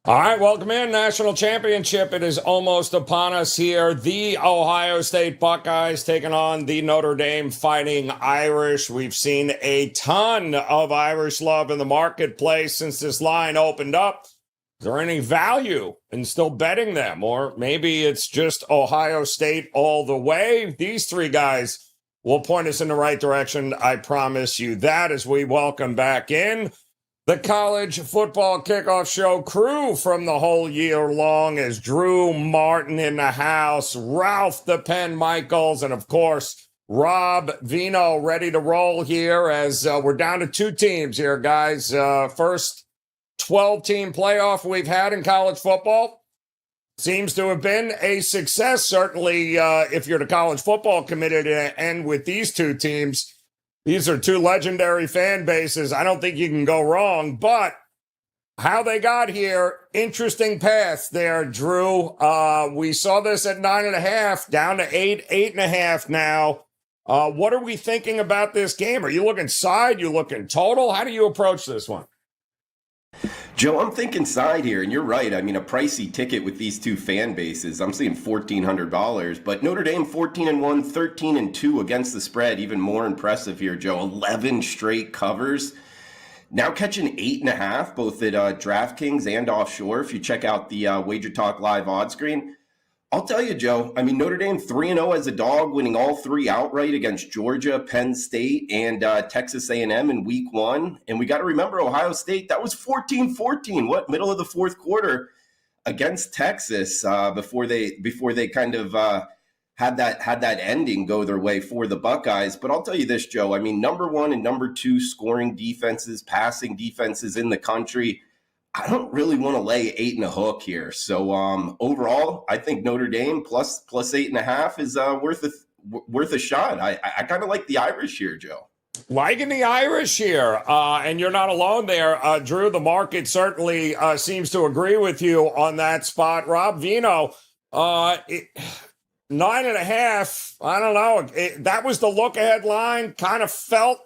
All right, welcome in. National Championship. It is almost upon us here. The Ohio State Buckeyes taking on the Notre Dame Fighting Irish. We've seen a ton of Irish love in the marketplace since this line opened up. Is there any value in still betting them? Or maybe it's just Ohio State all the way? These three guys will point us in the right direction. I promise you that, as we welcome back in the college football kickoff show crew from the whole year long is Drew Martin in the house, Ralph the Pen Michaels, and of course, Rob Veno ready to roll here as we're down to two teams here, guys. First 12-team playoff we've had in college football. Seems to have been a success, certainly if you're the college football committee to end with these two teams. These are two legendary fan bases. I don't think you can go wrong, but how they got here, interesting path there, Drew. We saw this at 9.5, down to 8.5 now. What are we thinking about this game? Are you looking side? You looking total? How do you approach this one? Joe, I'm thinking side here, and you're right. I mean, a pricey ticket with these two fan bases. I'm seeing $1,400, but Notre Dame 14-1, 13-2 against the spread. Even more impressive here, Joe. 11 straight covers. Now catching 8.5, both at DraftKings and offshore. If you check out the WagerTalk live odds screen, I'll tell you, Joe, I mean, Notre Dame 3-0 as a dog, winning all three outright against Georgia, Penn State, and Texas A&M in week one. And we got to remember Ohio State, that was 14-14, middle of the fourth quarter against Texas before they kind of had that ending go their way for the Buckeyes. But I'll tell you this, Joe, I mean, number one and number two scoring defenses, passing defenses in the country. I don't really want to lay 8 and a hook here. So overall, I think Notre Dame plus 8.5 is worth a shot. I kind of like the Irish here, Joe. Liking the Irish here, and you're not alone there, Drew. The market certainly seems to agree with you on that spot. Rob Veno, 9.5. I don't know. That was the look-ahead line. Kind of felt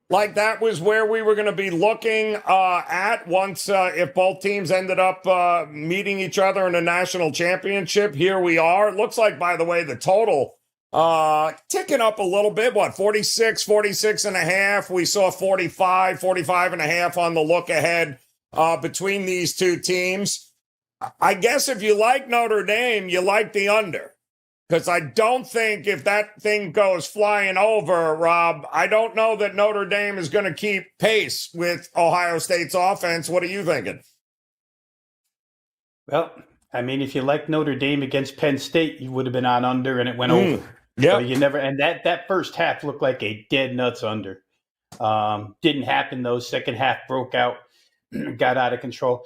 like that was where we were going to be looking at once if both teams ended up meeting each other in a national championship. Here we are. It looks like, by the way, the total ticking up a little bit. 46 and a half. We saw 45 and a half on the look ahead between these two teams. I guess if you like Notre Dame, you like the under. Because I don't think if that thing goes flying over, Rob, I don't know that Notre Dame is going to keep pace with Ohio State's offense. What are you thinking? Well, I mean, if you like Notre Dame against Penn State, you would have been on under and it went over. Yeah, so you never. And that first half looked like a dead nuts under. Didn't happen though. Second half broke out, got out of control.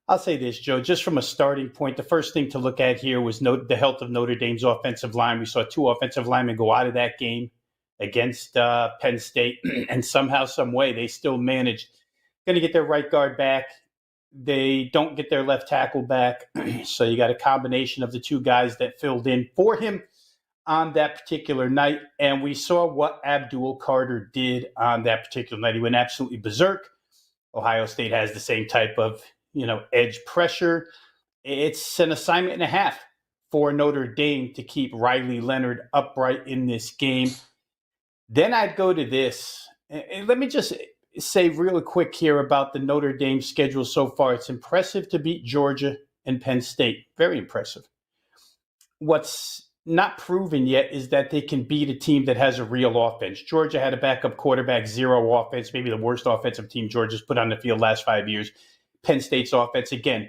I'll say this, Joe, just from a starting point, the first thing to look at here was the health of Notre Dame's offensive line. We saw two offensive linemen go out of that game against Penn State, and somehow, some way, they still managed. Going to get their right guard back. They don't get their left tackle back. So you got a combination of the two guys that filled in for him on that particular night. And we saw what Abdul Carter did on that particular night. He went absolutely berserk. Ohio State has the same type of edge pressure. It's an assignment and a half for Notre Dame to keep Riley Leonard upright in this game. Then I'd go to this. And let me just say real quick here about the Notre Dame schedule so far. It's impressive to beat Georgia and Penn State. Very impressive. What's not proven yet is that they can beat a team that has a real offense. Georgia had a backup quarterback, zero offense, maybe the worst offensive team Georgia's put on the field last 5 years. Penn State's offense, again,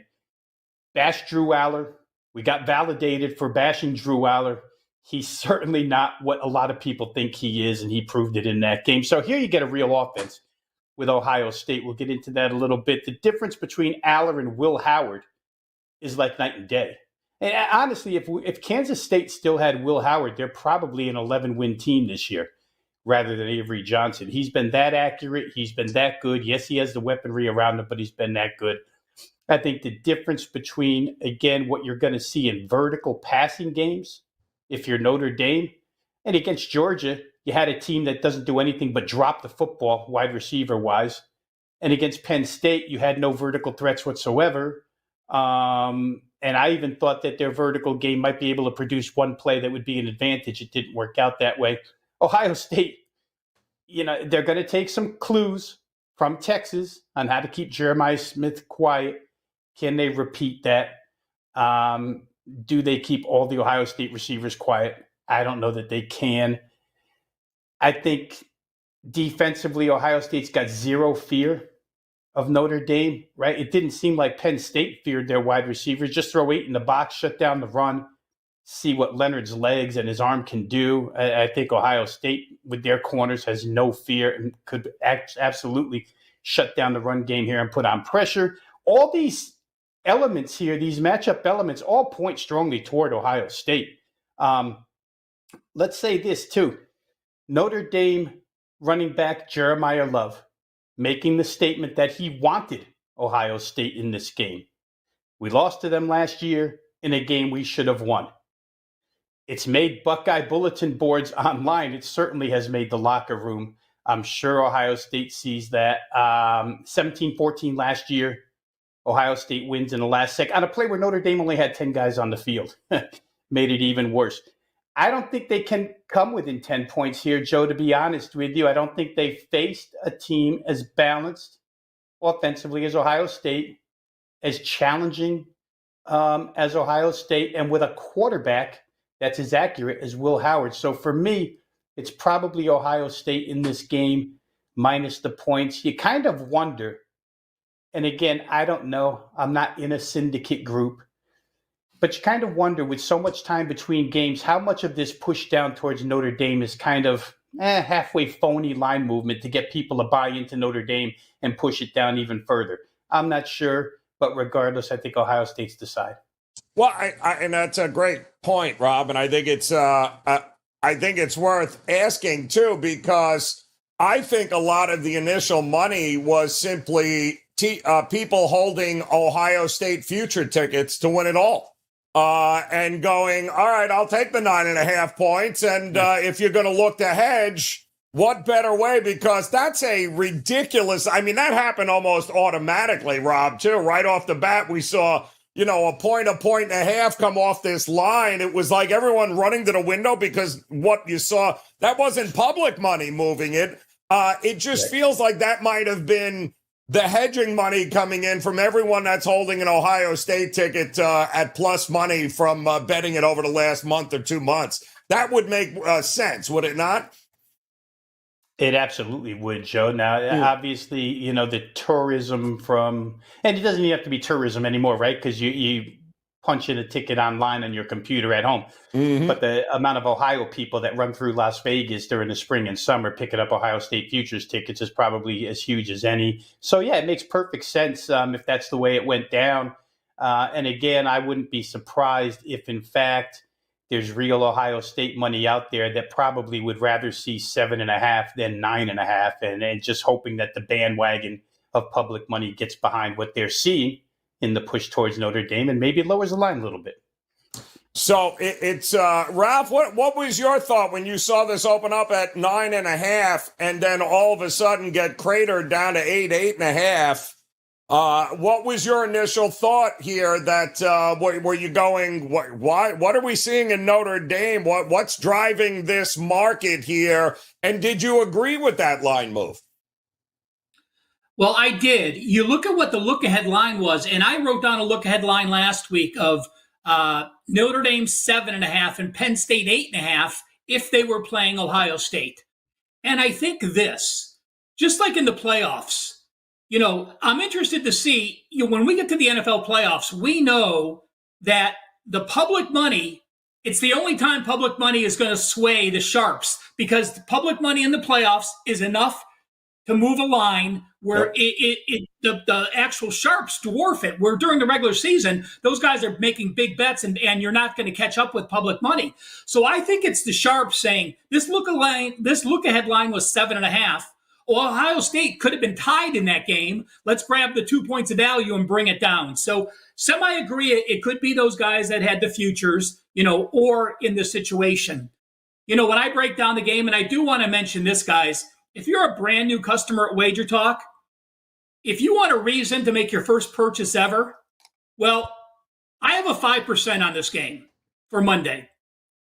bash Drew Aller. We got validated for bashing Drew Aller. He's certainly not what a lot of people think he is, and he proved it in that game. So here you get a real offense with Ohio State. We'll get into that a little bit. The difference between Aller and Will Howard is like night and day. And honestly, if Kansas State still had Will Howard, they're probably an 11-win team this year rather than Avery Johnson. He's been that accurate. He's been that good. Yes, he has the weaponry around him, but he's been that good. I think the difference between, again, what you're going to see in vertical passing games, if you're Notre Dame, and against Georgia, you had a team that doesn't do anything but drop the football wide receiver-wise. And against Penn State, you had no vertical threats whatsoever. And I even thought that their vertical game might be able to produce one play that would be an advantage. It didn't work out that way. Ohio State, they're going to take some clues from Texas on how to keep Jeremiah Smith quiet. Can they repeat that? Do they keep all the Ohio State receivers quiet? I don't know that they can. I think defensively, Ohio State's got zero fear of Notre Dame, right? It didn't seem like Penn State feared their wide receivers. Just throw 8 in the box, shut down the run, see what Leonard's legs and his arm can do. I think Ohio State, with their corners, has no fear and could absolutely shut down the run game here and put on pressure. All these elements here, these matchup elements, all point strongly toward Ohio State. Let's say this, too. Notre Dame running back Jeremiah Love making the statement that he wanted Ohio State in this game. We lost to them last year in a game we should have won. It's made Buckeye bulletin boards online. It certainly has made the locker room. I'm sure Ohio State sees that. 17-14 last year. Ohio State wins in the last second on a play where Notre Dame only had 10 guys on the field. Made it even worse. I don't think they can come within 10 points here, Joe, to be honest with you. I don't think they faced a team as balanced offensively as Ohio State, as challenging as Ohio State, and with a quarterback that's as accurate as Will Howard. So for me, it's probably Ohio State in this game minus the points. You kind of wonder, and again, I don't know. I'm not in a syndicate group. But you kind of wonder, with so much time between games, how much of this push down towards Notre Dame is kind of halfway phony line movement to get people to buy into Notre Dame and push it down even further. I'm not sure, but regardless, I think Ohio State's the side. Well, and that's a great point, Rob, and I think it's worth asking too, because I think a lot of the initial money was simply people holding Ohio State future tickets to win it all. And going, all right, I'll take the 9.5 points. And if you're going to look to hedge, what better way? Because that's a ridiculous. I mean, that happened almost automatically, Rob, too. Right off the bat, we saw, a point and a half come off this line. It was like everyone running to the window because what you saw, that wasn't public money moving it. It just feels like that might have been the hedging money coming in from everyone that's holding an Ohio State ticket at plus money from betting it over the last month or 2 months. That would make sense, would it not? It absolutely would, Joe. Now, obviously, the tourism and it doesn't even have to be tourism anymore, right? Because you punch in a ticket online on your computer at home. Mm-hmm. But the amount of Ohio people that run through Las Vegas during the spring and summer picking up Ohio State futures tickets is probably as huge as any. So, yeah, it makes perfect sense if that's the way it went down. And again, I wouldn't be surprised if, in fact, there's real Ohio State money out there that probably would rather see 7.5 than 9.5, and just hoping that the bandwagon of public money gets behind what they're seeing in the push towards Notre Dame, and maybe it lowers the line a little bit. So it's Ralph, what was your thought when you saw this open up at 9.5 and then all of a sudden get cratered down to 8.5? What was your initial thought here? That were you going? What are we seeing in Notre Dame? What's driving this market here? And did you agree with that line move? Well, I did. You look at what the look-ahead line was, and I wrote down a look-ahead line last week of Notre Dame 7.5 and Penn State 8.5 if they were playing Ohio State. And I think this, just like in the playoffs, I'm interested to see, when we get to the NFL playoffs, we know that the public money, it's the only time public money is going to sway the sharps, because the public money in the playoffs is enough to move a line where the actual sharps dwarf it. Where during the regular season, those guys are making big bets and you're not going to catch up with public money. So I think it's the sharps saying this look-ahead line was 7.5. Ohio State could have been tied in that game. Let's grab the 2 points of value and bring it down. So semi-agree, it could be those guys that had the futures, or in the situation. When I break down the game, and I do want to mention this, guys, if you're a brand new customer at WagerTalk, if you want a reason to make your first purchase ever, Well, I have a 5% on this game for Monday.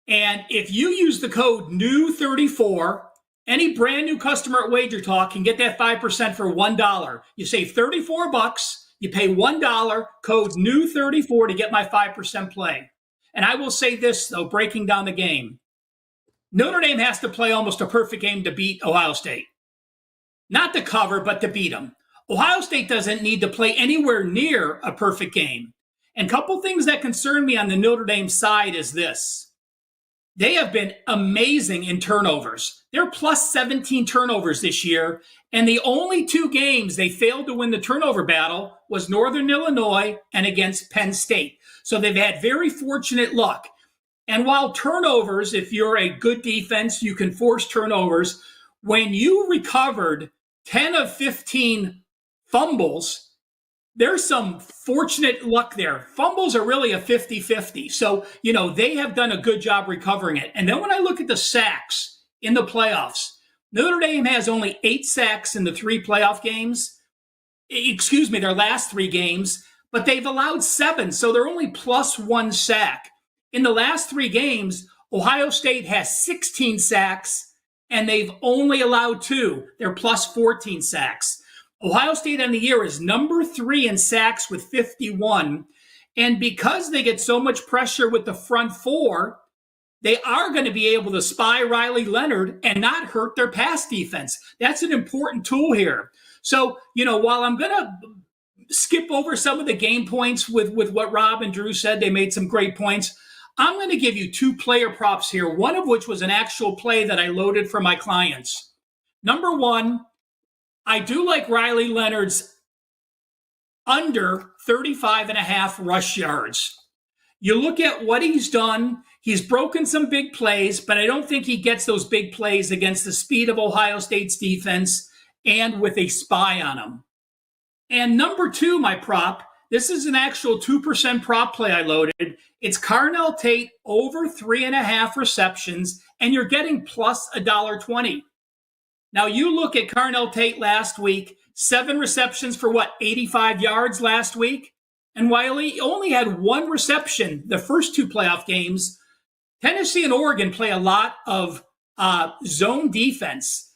And if you use the code NEW34, any brand new customer at WagerTalk can get that 5% for $1. You save $34, you pay $1, code NEW34 to get my 5% play. And I will say this, though, breaking down the game. Notre Dame has to play almost a perfect game to beat Ohio State. Not to cover, but to beat them. Ohio State doesn't need to play anywhere near a perfect game. And a couple things that concern me on the Notre Dame side is this. They have been amazing in turnovers. They're plus 17 turnovers this year. And the only two games they failed to win the turnover battle was Northern Illinois and against Penn State. So they've had very fortunate luck. And while turnovers, if you're a good defense, you can force turnovers. When you recovered 10 of 15 fumbles, there's some fortunate luck there. Fumbles are really a 50-50. So, they have done a good job recovering it. And then when I look at the sacks in the playoffs, Notre Dame has only 8 sacks in the 3 playoff games. Their last 3 games, but they've allowed 7. So they're only plus 1 sack. In the last 3 games, Ohio State has 16 sacks and they've only allowed 2. They're plus 14 sacks. Ohio State on the year is number 3 in sacks with 51. And because they get so much pressure with the front 4, they are going to be able to spy Riley Leonard and not hurt their pass defense. That's an important tool here. So, while I'm going to skip over some of the game points with what Rob and Drew said, they made some great points. I'm going to give you 2 player props here, one of which was an actual play that I loaded for my clients. Number 1, I do like Riley Leonard's under 35.5 rush yards. You look at what he's done. He's broken some big plays, but I don't think he gets those big plays against the speed of Ohio State's defense and with a spy on him. And number 2, my prop, this is an actual 2% prop play I loaded. It's Carnell Tate over 3.5 receptions, and you're getting plus $1.20. Now, you look at Carnell Tate last week, 7 receptions for 85 yards last week? And while he only had 1 reception the first 2 playoff games, Tennessee and Oregon play a lot of zone defense.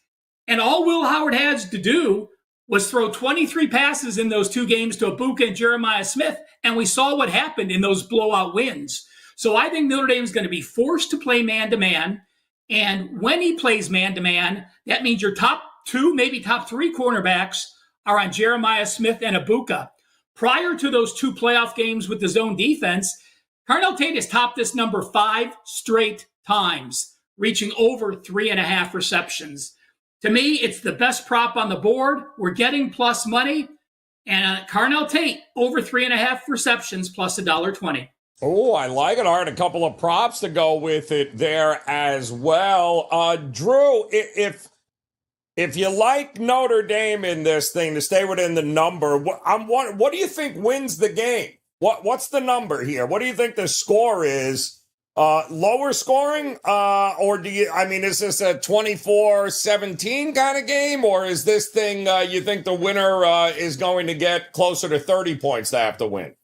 And all Will Howard had to do was throw 23 passes in those 2 games to Ibuka and Jeremiah Smith, and we saw what happened in those blowout wins. So I think Notre Dame is going to be forced to play man-to-man. And when he plays man-to-man, that means your top 2, maybe top 3 cornerbacks are on Jeremiah Smith and Ibuka. Prior to those 2 playoff games with the zone defense, Carnell Tate has topped this number 5 straight times, reaching over 3.5 receptions. To me, it's the best prop on the board. We're getting plus money. And Carnell Tate, over 3.5 receptions, plus $1.20. Oh, I like it. All right, a couple of props to go with it there as well. Drew, if you like Notre Dame in this thing to stay within the number, what do you think wins the game? What's the number here? What do you think the score is? Lower scoring? Or is this a 24-17 kind of game? Or is this thing, you think the winner is going to get closer to 30 points to have to win?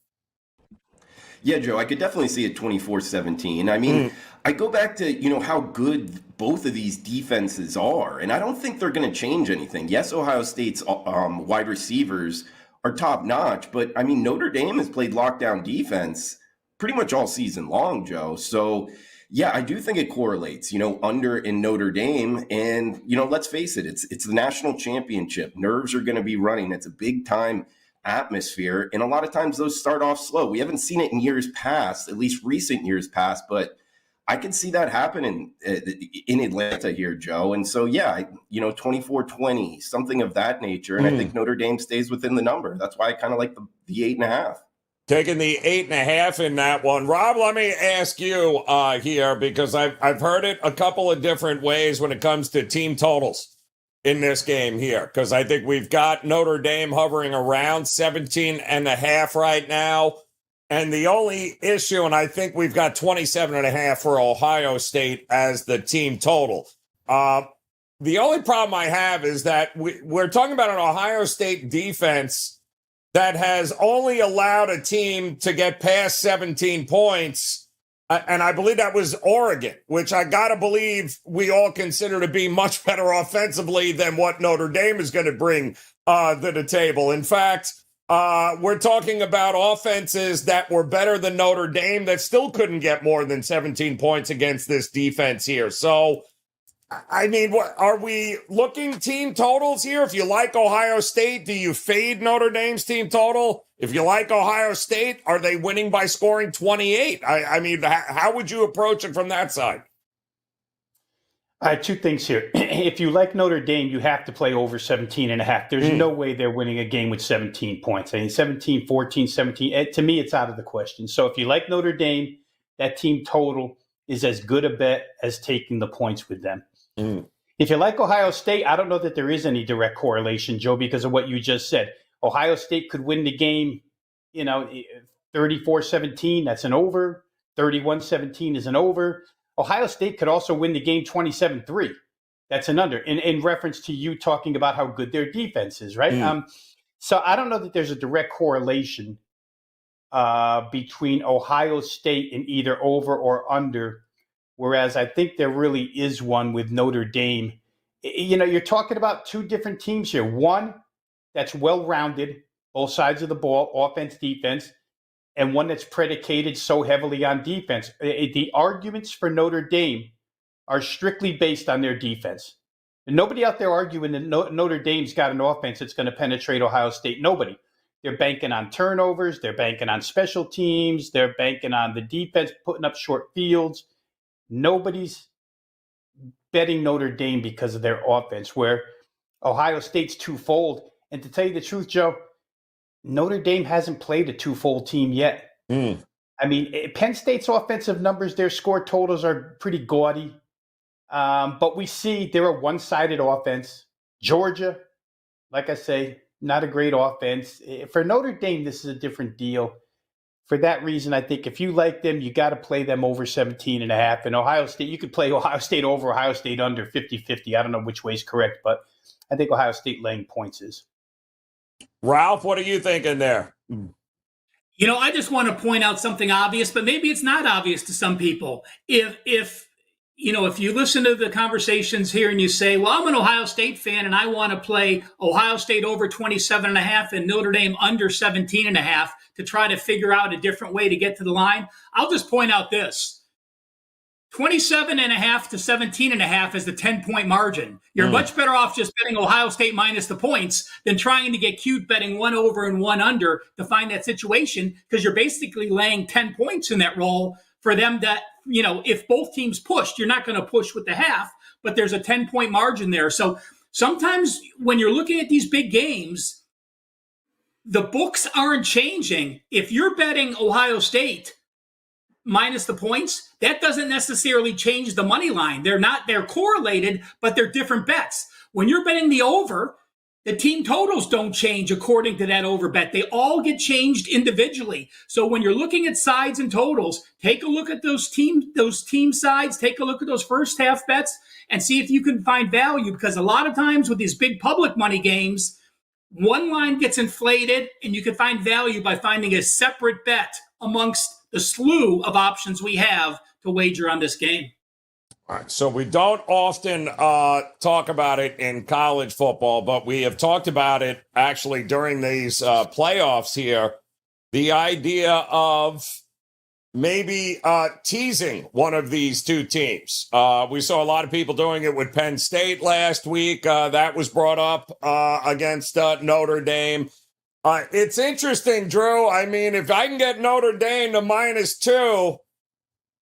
Yeah, Joe, I could definitely see it 24-17. I go back to, how good both of these defenses are, and I don't think they're going to change anything. Yes, Ohio State's wide receivers are top-notch, but, Notre Dame has played lockdown defense pretty much all season long, Joe. So, yeah, I do think it correlates, under in Notre Dame. And, let's face it, it's the national championship. Nerves are going to be running. It's a big-time atmosphere, and a lot of times those start off slow. We haven't seen it in years past, at least recent years past, but I can see that happening in Atlanta here, Joe. And so, yeah, 24-20, something of that nature. And I think Notre Dame stays within the number. That's why I kind of like the 8.5. Taking the 8.5 in that one. Rob, let me ask you here, because I've heard it a couple of different ways when it comes to team totals in this game here, because I think we've got Notre Dame hovering around 17.5 right now. And the only issue, and I think we've got 27.5 for Ohio State as the team total. The only problem I have is that we're talking about an Ohio State defense that has only allowed a team to get past 17 points. And I believe that was Oregon, which I got to believe we all consider to be much better offensively than what Notre Dame is going to bring to the table. In fact, we're talking about offenses that were better than Notre Dame that still couldn't get more than 17 points against this defense here. So, I mean, what are we looking team totals here? If you like Ohio State, do you fade Notre Dame's team total? If you like Ohio State, are they winning by scoring 28? I mean, how would you approach it from that side? All right, two things here. If you like Notre Dame, you have to play over 17.5. There's no way they're winning a game with 17 points. I mean, 17, 14, 17, to me, it's out of the question. So if you like Notre Dame, that team total is as good a bet as taking the points with them. If you like Ohio State, I don't know that there is any direct correlation, Joe, because of what you just said. Ohio State could win the game, 34-17, that's an over. 31-17 is an over. Ohio State could also win the game 27-3. That's an under. In reference to you talking about how good their defense is, right? So I don't know that there's a direct correlation between Ohio State and either over or under, whereas I think there really is one with Notre Dame. You're talking about two different teams here. One that's well-rounded, both sides of the ball, offense, defense, and one that's predicated so heavily on defense. The arguments for Notre Dame are strictly based on their defense. And nobody out there arguing that Notre Dame's got an offense that's going to penetrate Ohio State. Nobody. They're banking on turnovers. They're banking on special teams. They're banking on the defense putting up short fields. Nobody's betting Notre Dame because of their offense, where Ohio State's twofold. And to tell you the truth, Joe, Notre Dame hasn't played a twofold team yet. I mean, Penn State's offensive numbers, their score totals are pretty gaudy. But we see they're a one-sided offense. Georgia, like I say, not a great offense. For Notre Dame, this is a different deal. For that reason, I think if you like them, you got to play them over 17.5. And Ohio State, you could play Ohio State over, Ohio State under 50-50. I don't know which way is correct, but I think Ohio State laying points is. Ralph, what are you thinking there? I just want to point out something obvious, but maybe it's not obvious to some people. If you listen to the conversations here and you say, well, I'm an Ohio State fan and I want to play Ohio State over 27.5 and Notre Dame under 17.5 to try to figure out a different way to get to the line, I'll just point out this. 27.5 to 17.5 is the 10-point margin. You're much better off just betting Ohio State minus the points than trying to get cute betting one over and one under to find that situation, because you're basically laying 10 points in that role for them that, if both teams pushed, you're not going to push with the half, but there's a 10-point margin there. So sometimes when you're looking at these big games, the books aren't changing. If you're betting Ohio State minus the points, that doesn't necessarily change the money line. They're correlated, but they're different bets. When you're betting the over, the team totals don't change according to that over bet. They all get changed individually. So when you're looking at sides and totals, take a look at those team sides, take a look at those first half bets and see if you can find value, because a lot of times with these big public money games, one line gets inflated and you can find value by finding a separate bet amongst the slew of options we have to wager on this game. All right, so we don't often talk about it in college football, but we have talked about it actually during these playoffs here. The idea of maybe teasing one of these two teams. We saw a lot of people doing it with Penn State last week. That was brought up against Notre Dame. It's interesting, Drew. I mean, if I can get Notre Dame to -2,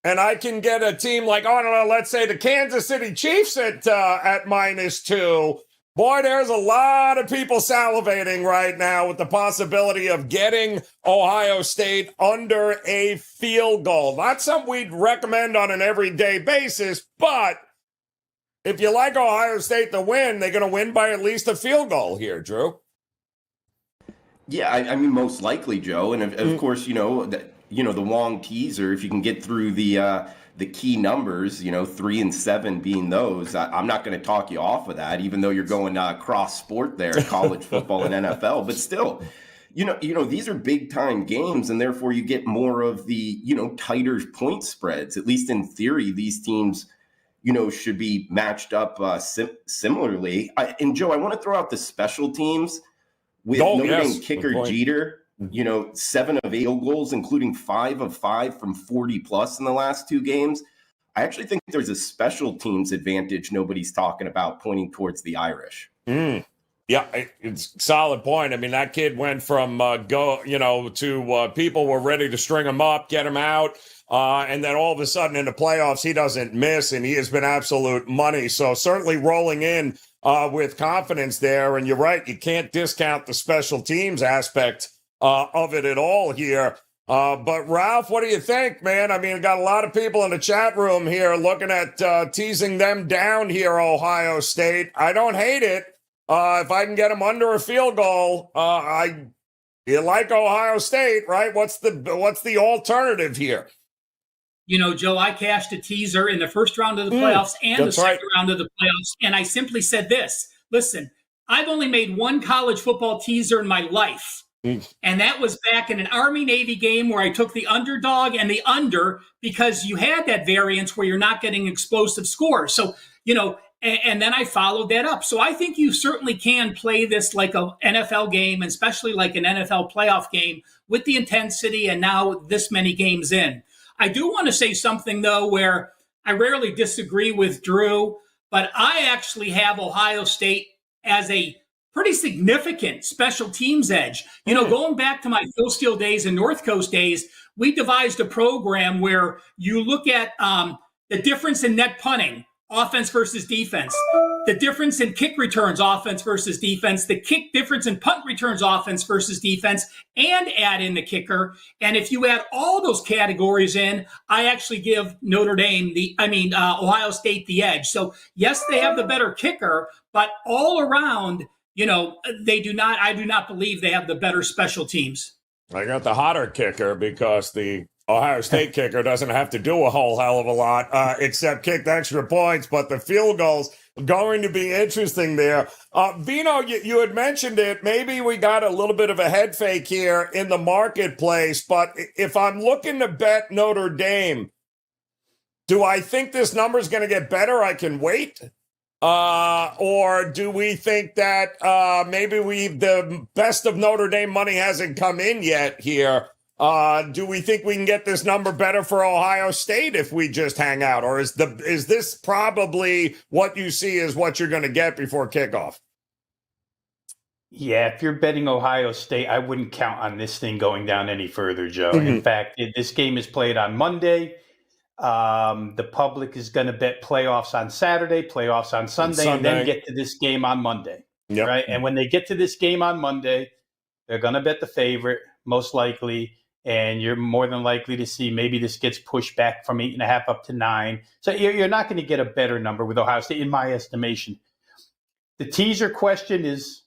and I can get a team like, let's say the Kansas City Chiefs at -2, boy, there's a lot of people salivating right now with the possibility of getting Ohio State under a field goal. Not something we'd recommend on an everyday basis, but if you like Ohio State to win, they're going to win by at least a field goal here, Drew. Yeah, I mean, most likely, Joe. And of course, the Wong teaser, if you can get through the key numbers, 3 and 7 being those, I'm not going to talk you off of that, even though you're going cross sport there, college football and NFL. But still, these are big time games, and therefore you get more of the, tighter point spreads. At least in theory, these teams, should be matched up similarly. And Joe, I want to throw out the special teams with Notre Dame kicker Jeter. 7 of 8 field goals, including 5 of 5 from 40 plus in the last 2 games. I actually think there's a special teams advantage nobody's talking about, pointing towards the Irish. Yeah, it's a solid point. I mean, that kid went from to people were ready to string him up, get him out. And then all of a sudden in the playoffs, he doesn't miss, and he has been absolute money. So certainly rolling in with confidence there. And you're right, you can't discount the special teams aspect of it at all here. But Ralph, what do you think, man? I mean, I got a lot of people in the chat room here looking at teasing them down here, Ohio State. I don't hate it. If I can get them under a field goal, you like Ohio State, right? What's the alternative here? Joe, I cashed a teaser in the first round of the playoffs and the second round of the playoffs, and I simply said this. Listen, I've only made one college football teaser in my life, and that was back in an Army-Navy game where I took the underdog and the under because you had that variance where you're not getting explosive scores. So, and then I followed that up. So I think you certainly can play this like an NFL game, especially like an NFL playoff game with the intensity and now this many games in. I do want to say something, though, where I rarely disagree with Drew, but I actually have Ohio State as a pretty significant special teams edge. Going back to my Phil Steele days and North Coast days, we devised a program where you look at the difference in net punting, offense versus defense, the difference in kick returns, offense versus defense, the kick difference in punt returns, offense versus defense, and add in the kicker. And if you add all those categories in, I actually give Ohio State the edge. So yes, they have the better kicker, but all around, I do not believe they have the better special teams. I got the hotter kicker because the Ohio State kicker doesn't have to do a whole hell of a lot except kick the extra points, but the field goals going to be interesting there. Veno, you had mentioned it. Maybe we got a little bit of a head fake here in the marketplace, but if I'm looking to bet Notre Dame, do I think this number is going to get better? I can wait. Or do we think that maybe the best of Notre Dame money hasn't come in yet here? Do we think we can get this number better for Ohio State if we just hang out? Or is this probably what you see is what you're going to get before kickoff? Yeah, if you're betting Ohio State, I wouldn't count on this thing going down any further, Joe. In fact, this game is played on Monday. The public is going to bet playoffs on Saturday, playoffs on Sunday, and then get to this game on Monday. Yep. Right? And when they get to this game on Monday, they're going to bet the favorite, most likely. And you're more than likely to see maybe this gets pushed back from 8.5 up to 9. So you're not going to get a better number with Ohio State, in my estimation. The teaser question is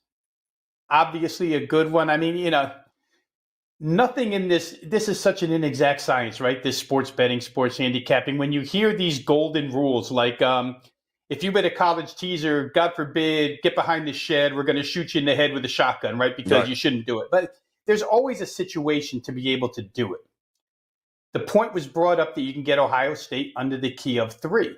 obviously a good one. I mean, nothing in this is such an inexact science, right? This sports betting, sports handicapping. When you hear these golden rules, like if you bet a college teaser, God forbid, get behind the shed, we're going to shoot you in the head with a shotgun, right? Because you shouldn't do it. But there's always a situation to be able to do it. The point was brought up that you can get Ohio State under the key of 3.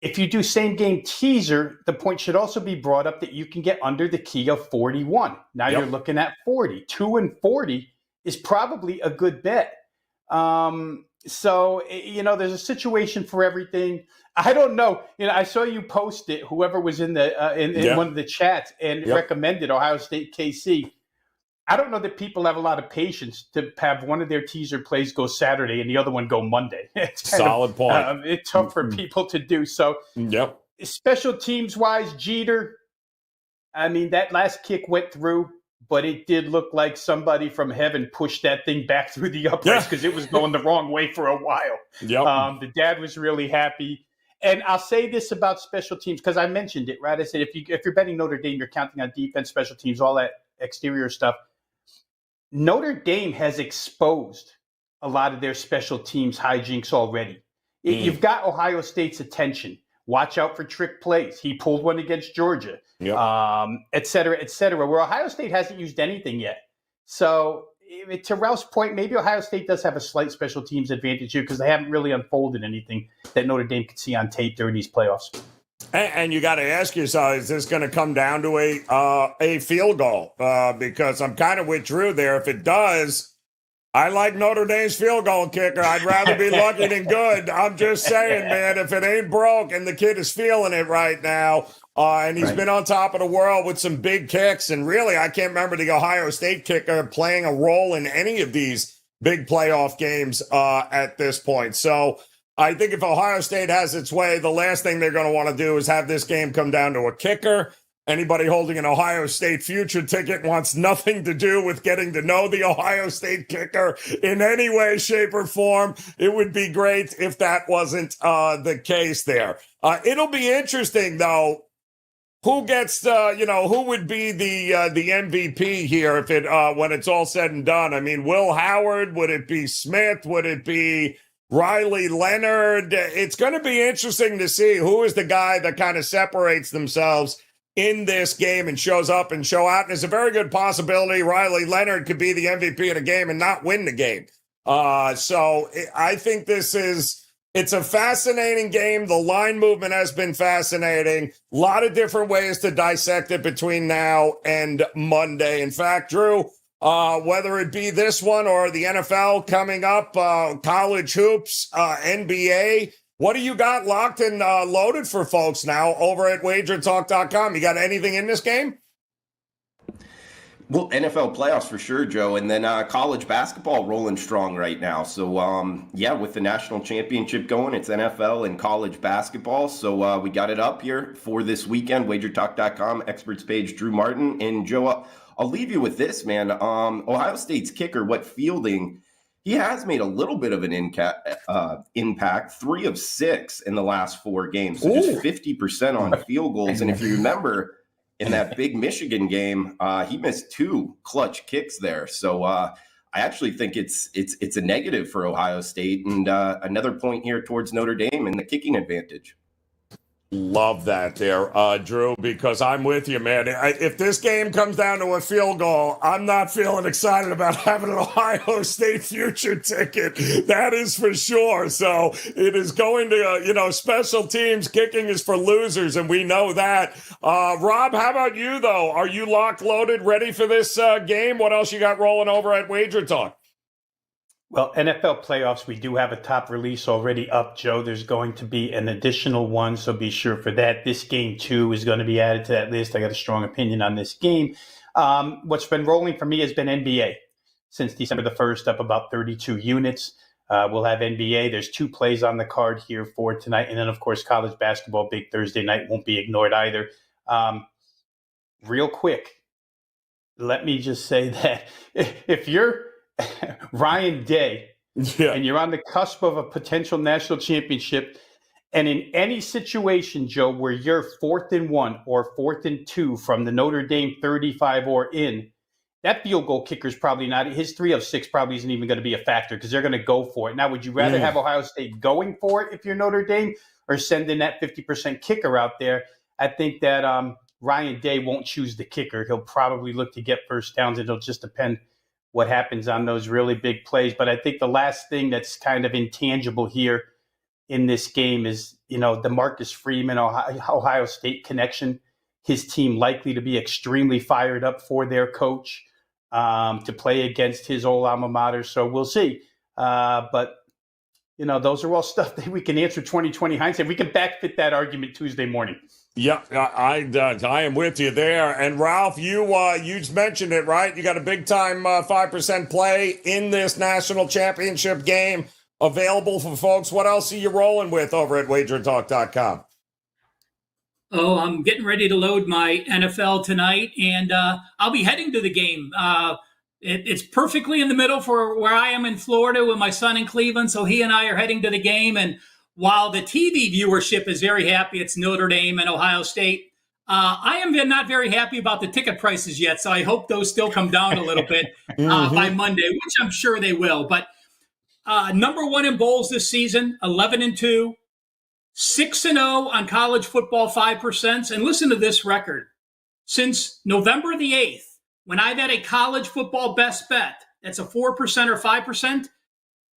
If you do same game teaser, the point should also be brought up that you can get under the key of 41. Now you're looking at 40. 2 and 40 is probably a good bet. So, there's a situation for everything. I don't know. I saw you post it, whoever was in the in one of the chats and recommended Ohio State KC. I don't know that people have a lot of patience to have one of their teaser plays go Saturday and the other one go Monday. It's solid point. It's tough for people to do. So, special teams wise, Jeter, I mean, that last kick went through, but it did look like somebody from heaven pushed that thing back through the uprights because it was going the wrong way for a while. The dad was really happy. And I'll say this about special teams because I mentioned it, right? I said if you're betting Notre Dame, you're counting on defense, special teams, all that exterior stuff. Notre Dame has exposed a lot of their special teams hijinks already. You've got Ohio State's attention. Watch out for trick plays. He pulled one against Georgia, et cetera, where Ohio State hasn't used anything yet. So to Ralph's point, maybe Ohio State does have a slight special teams advantage here because they haven't really unfolded anything that Notre Dame could see on tape during these playoffs. And you got to ask yourself, is this going to come down to a field goal? Because I'm kind of with Drew there. If it does, I like Notre Dame's field goal kicker. I'd rather be lucky than good. I'm just saying, man, if it ain't broke and the kid is feeling it right now, and he's been on top of the world with some big kicks, and really, I can't remember the Ohio State kicker playing a role in any of these big playoff games at this point. So I think if Ohio State has its way, the last thing they're going to want to do is have this game come down to a kicker. Anybody holding an Ohio State future ticket wants nothing to do with getting to know the Ohio State kicker in any way, shape, or form. It would be great if that wasn't the case there. It'll be interesting, though, who gets who would be the MVP here if it when it's all said and done. I mean, Will Howard? Would it be Smith? Would it be Riley Leonard? It's going to be interesting to see who is the guy that kind of separates themselves in this game and shows up and show out. And it's a very good possibility Riley Leonard could be the MVP of the game and not win the game. So I think it's a fascinating game. The line movement has been fascinating. A lot of different ways to dissect it between now and Monday. In fact, Drew, whether it be this one or the NFL coming up, college hoops, NBA, what do you got locked and loaded for folks now over at WagerTalk.com? You got anything in this game? Well, NFL playoffs for sure, Joe, and then college basketball rolling strong right now. So, with the national championship going, it's NFL and college basketball. So we got it up here for this weekend. WagerTalk.com, experts page, Drew Martin. And Joe, I'll leave you with this, man. Ohio State's kicker, Wet Fielding, he has made a little bit of an impact, 3 of 6 in the last 4 games. So just 50% on field goals. And if you remember, in that big Michigan game, he missed 2 clutch kicks there. So I actually think it's a negative for Ohio State, and another point here towards Notre Dame and the kicking advantage. Love that there, Drew, because I'm with you, man. If this game comes down to a field goal, I'm not feeling excited about having an Ohio State future ticket. That is for sure. So it is going to, special teams. Kicking is for losers, and we know that. Rob, how about you, though? Are you locked, loaded, ready for this game? What else you got rolling over at Wager Talk? Well, NFL playoffs, we do have a top release already up, Joe. There's going to be an additional one, so be sure for that. This game, too, is going to be added to that list. I got a strong opinion on this game. What's been rolling for me has been NBA since December the 1st, up about 32 units. We'll have NBA. There's 2 plays on the card here for tonight. And then, of course, college basketball, big Thursday night, won't be ignored either. Real quick, let me just say that if you're Ryan Day, and you're on the cusp of a potential national championship, and in any situation, Joe, where you're 4th and 1 or 4th and 2 from the Notre Dame 35 or in, that field goal kicker is probably not, his 3 of 6 probably isn't even going to be a factor because they're going to go for it. Now, would you rather have Ohio State going for it if you're Notre Dame or sending that 50% kicker out there? I think that Ryan Day won't choose the kicker. He'll probably look to get first downs. It'll just depend what happens on those really big plays. But I think the last thing that's kind of intangible here in this game is, the Marcus Freeman, Ohio State connection, his team likely to be extremely fired up for their coach to play against his old alma mater. So we'll see. But those are all stuff that we can answer 2020 hindsight. We can backfit that argument Tuesday morning. Yeah, I am with you there. And Ralph, you just mentioned it, right? You got a big time 5% play in this national championship game available for folks. What else are you rolling with over at WagerTalk.com? Oh, I'm getting ready to load my NFL tonight, and I'll be heading to the game. It's perfectly in the middle for where I am in Florida with my son in Cleveland, so he and I are heading to the game. And while the TV viewership is very happy, it's Notre Dame and Ohio State, I am not very happy about the ticket prices yet, so I hope those still come down a little bit by Monday, which I'm sure they will. But number 1 in bowls this season, 11-2, 6-0 on college football 5%. And listen to this record. Since November the 8th, when I've had a college football best bet, that's a 4% or 5%,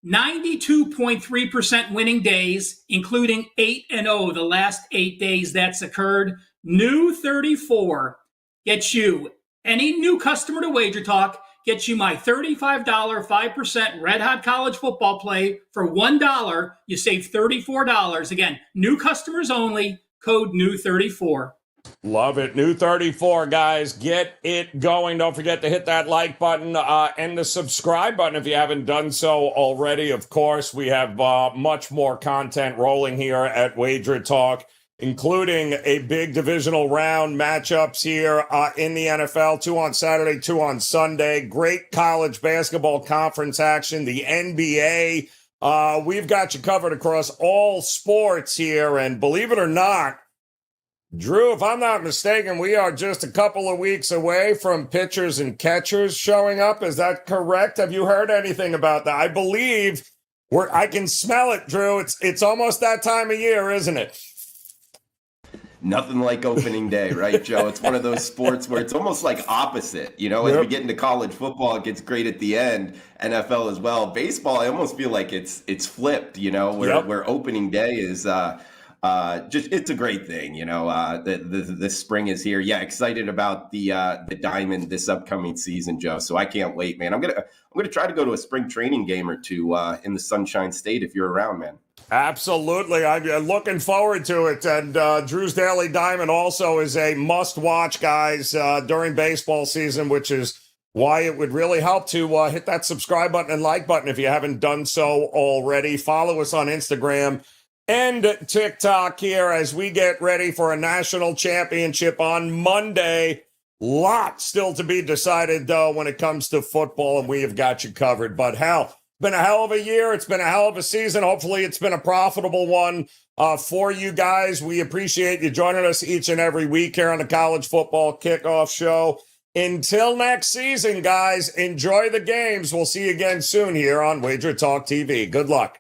92.3% winning days, including 8-0 the last 8 days that's occurred. New 34 gets you, any new customer to WagerTalk, gets you my $35 5% red hot college football play for $1. You save $34. Again, new customers only, code new34. Love it. New 34, guys. Get it going. Don't forget to hit that like button and the subscribe button if you haven't done so already. Of course, we have much more content rolling here at WagerTalk, including a big divisional round matchups here in the NFL. 2 on Saturday, 2 on Sunday. Great college basketball conference action. The NBA. We've got you covered across all sports here. And believe it or not, Drew, if I'm not mistaken, we are just a couple of weeks away from pitchers and catchers showing up. Is that correct? Have you heard anything about that? I believe I can smell it, Drew. It's almost that time of year, isn't it? Nothing like opening day, right, Joe? It's one of those sports where it's almost like opposite. You know, as we get into college football, it gets great at the end. NFL as well. Baseball, I almost feel like it's flipped. You know, where opening day is. Just it's a great thing, you know. The spring is here. Yeah, excited about the Diamond this upcoming season, Joe. So I can't wait, man. I'm gonna try to go to a spring training game or two in the Sunshine State if you're around, man. Absolutely, I'm looking forward to it. And Drew's Daily Diamond also is a must-watch, guys, during baseball season, which is why it would really help to hit that subscribe button and like button if you haven't done so already. Follow us on Instagram and TikTok here as we get ready for a national championship on Monday. Lot still to be decided, though, when it comes to football, and we have got you covered. But hell, it's been a hell of a year. It's been a hell of a season. Hopefully it's been a profitable one for you guys. We appreciate you joining us each and every week here on the College Football Kickoff Show. Until next season, guys, enjoy the games. We'll see you again soon here on WagerTalk TV. Good luck.